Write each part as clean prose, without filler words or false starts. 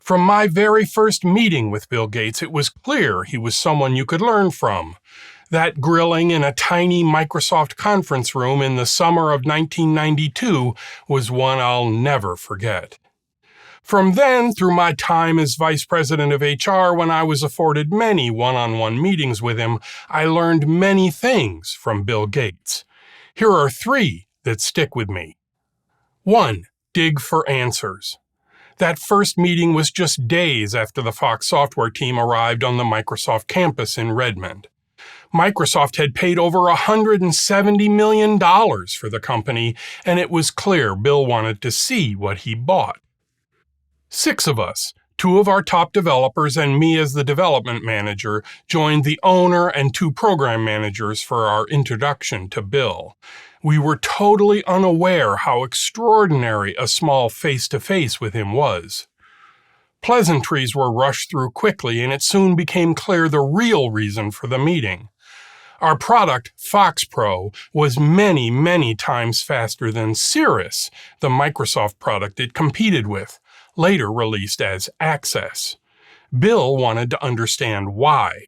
From my very first meeting with Bill Gates, it was clear he was someone you could learn from. That grilling in a tiny Microsoft conference room in the summer of 1992 was one I'll never forget. From then, through my time as vice president of HR, when I was afforded many one-on-one meetings with him, I learned many things from Bill Gates. Here are 3 that stick with me. 1. Dig for answers. That first meeting was just days after the Fox software team arrived on the Microsoft campus in Redmond. Microsoft had paid over $170 million for the company, and it was clear Bill wanted to see what he bought. 6 of us, 2 of our top developers and me as the development manager, joined the owner and 2 program managers for our introduction to Bill. We were totally unaware how extraordinary a small face-to-face with him was. Pleasantries were rushed through quickly, and it soon became clear the real reason for the meeting. Our product, Fox Pro, was many, many times faster than Cirrus, the Microsoft product it competed with, later released as Access. Bill wanted to understand why.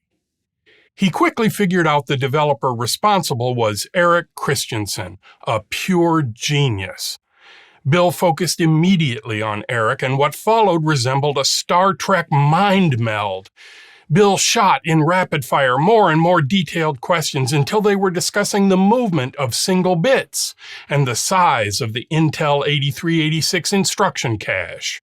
He quickly figured out the developer responsible was Eric Christensen, a pure genius. Bill focused immediately on Eric, and what followed resembled a Star Trek mind meld. Bill shot in rapid-fire more and more detailed questions until they were discussing the movement of single bits and the size of the Intel 8386 instruction cache.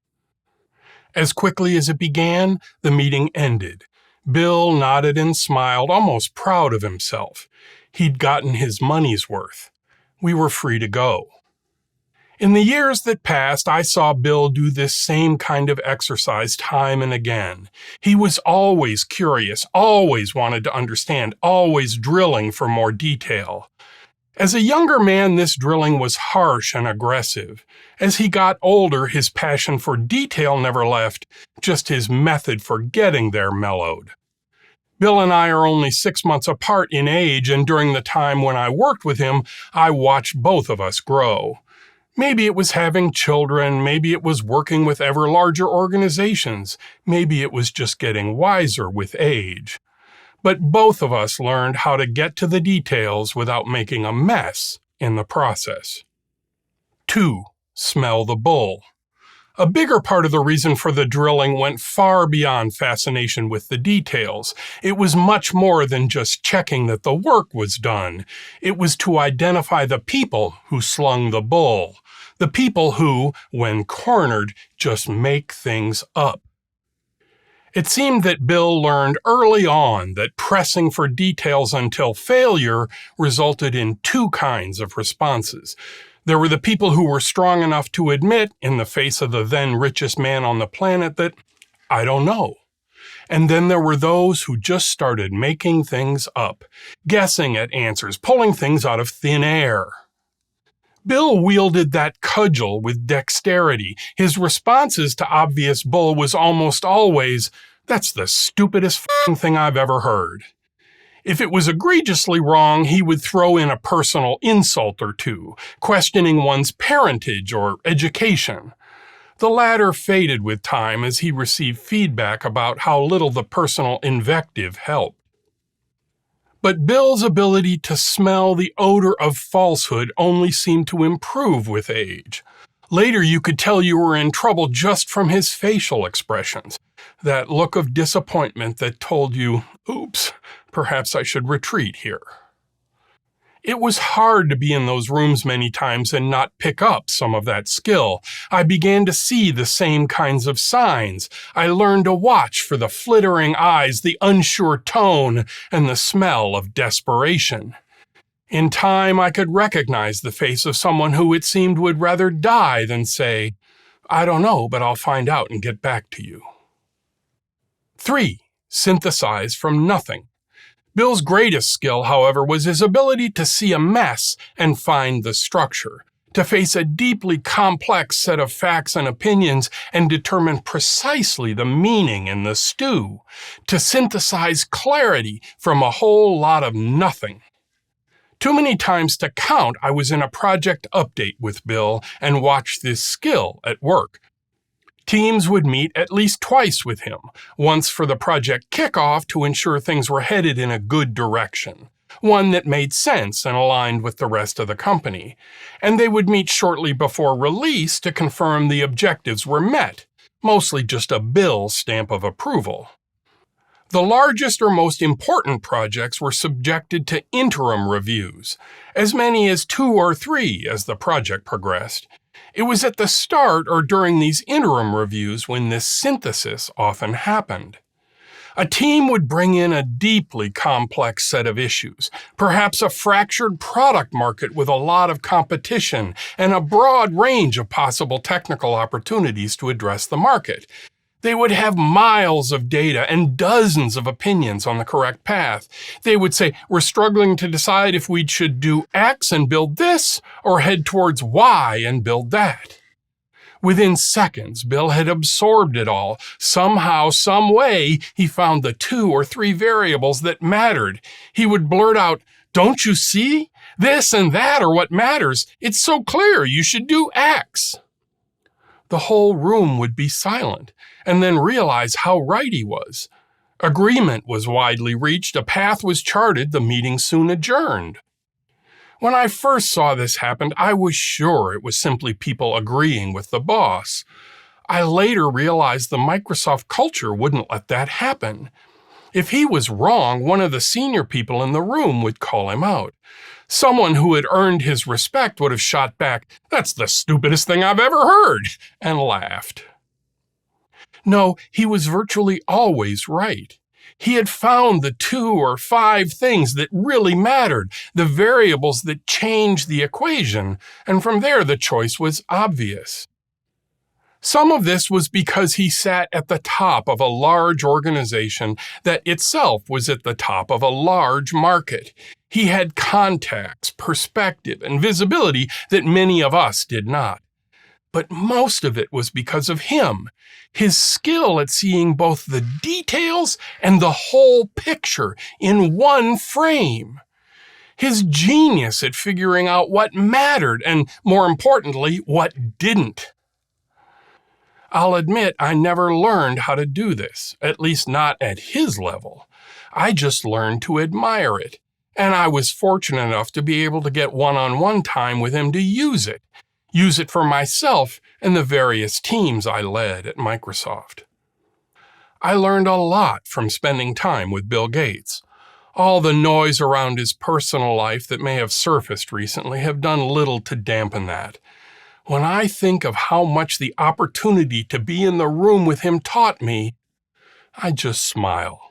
As quickly as it began, the meeting ended. Bill nodded and smiled, almost proud of himself. He'd gotten his money's worth. We were free to go. In the years that passed, I saw Bill do this same kind of exercise time and again. He was always curious, always wanted to understand, always drilling for more detail. As a younger man, this drilling was harsh and aggressive. As he got older, his passion for detail never left, just his method for getting there mellowed. Bill and I are only 6 months apart in age, and during the time when I worked with him, I watched both of us grow. Maybe it was having children, maybe it was working with ever larger organizations, maybe it was just getting wiser with age. But both of us learned how to get to the details without making a mess in the process. 2. Smell the bull. A bigger part of the reason for the drilling went far beyond fascination with the details. It was much more than just checking that the work was done. It was to identify the people who slung the bull, the people who, when cornered, just make things up. It seemed that Bill learned early on that pressing for details until failure resulted in 2 kinds of responses. There were the people who were strong enough to admit, in the face of the then richest man on the planet, that, I don't know. And then there were those who just started making things up, guessing at answers, pulling things out of thin air. Bill wielded that cudgel with dexterity. His responses to obvious bull was almost always, "That's the stupidest f***ing thing I've ever heard." If it was egregiously wrong, he would throw in a personal insult or 2, questioning one's parentage or education. The latter faded with time as he received feedback about how little the personal invective helped. But Bill's ability to smell the odor of falsehood only seemed to improve with age. Later, you could tell you were in trouble just from his facial expressions, that look of disappointment that told you, oops, perhaps I should retreat here. It was hard to be in those rooms many times and not pick up some of that skill. I began to see the same kinds of signs. I learned to watch for the flittering eyes, the unsure tone, and the smell of desperation. In time, I could recognize the face of someone who it seemed would rather die than say, I don't know, but I'll find out and get back to you. 3. Synthesize from nothing. Bill's greatest skill, however, was his ability to see a mess and find the structure, to face a deeply complex set of facts and opinions and determine precisely the meaning in the stew, to synthesize clarity from a whole lot of nothing. Too many times to count, I was in a project update with Bill and watched this skill at work. Teams would meet at least twice with him, once for the project kickoff to ensure things were headed in a good direction, one that made sense and aligned with the rest of the company, and they would meet shortly before release to confirm the objectives were met, mostly just a Bill stamp of approval. The largest or most important projects were subjected to interim reviews, as many as 2 or 3 as the project progressed. It was at the start or during these interim reviews when this synthesis often happened. A team would bring in a deeply complex set of issues, perhaps a fractured product market with a lot of competition and a broad range of possible technical opportunities to address the market. They would have miles of data and dozens of opinions on the correct path. They would say, we're struggling to decide if we should do X and build this, or head towards Y and build that. Within seconds, Bill had absorbed it all. Somehow, some way, he found the 2 or 3 variables that mattered. He would blurt out, "Don't you see? This and that are what matters. It's so clear you should do X." The whole room would be silent, and then realize how right he was. Agreement was widely reached, a path was charted, the meeting soon adjourned. When I first saw this happen, I was sure it was simply people agreeing with the boss. I later realized the Microsoft culture wouldn't let that happen. If he was wrong, one of the senior people in the room would call him out. Someone who had earned his respect would have shot back, "That's the stupidest thing I've ever heard," and laughed. No, he was virtually always right. He had found the 2 or 5 things that really mattered, the variables that changed the equation, and from there the choice was obvious. Some of this was because he sat at the top of a large organization that itself was at the top of a large market. He had contacts, perspective, and visibility that many of us did not. But most of it was because of him, his skill at seeing both the details and the whole picture in one frame. His genius at figuring out what mattered and, more importantly, what didn't. I'll admit I never learned how to do this, at least not at his level. I just learned to admire it, and I was fortunate enough to be able to get one-on-one time with him to use it for myself and the various teams I led at Microsoft. I learned a lot from spending time with Bill Gates. All the noise around his personal life that may have surfaced recently have done little to dampen that. When I think of how much the opportunity to be in the room with him taught me, I just smile.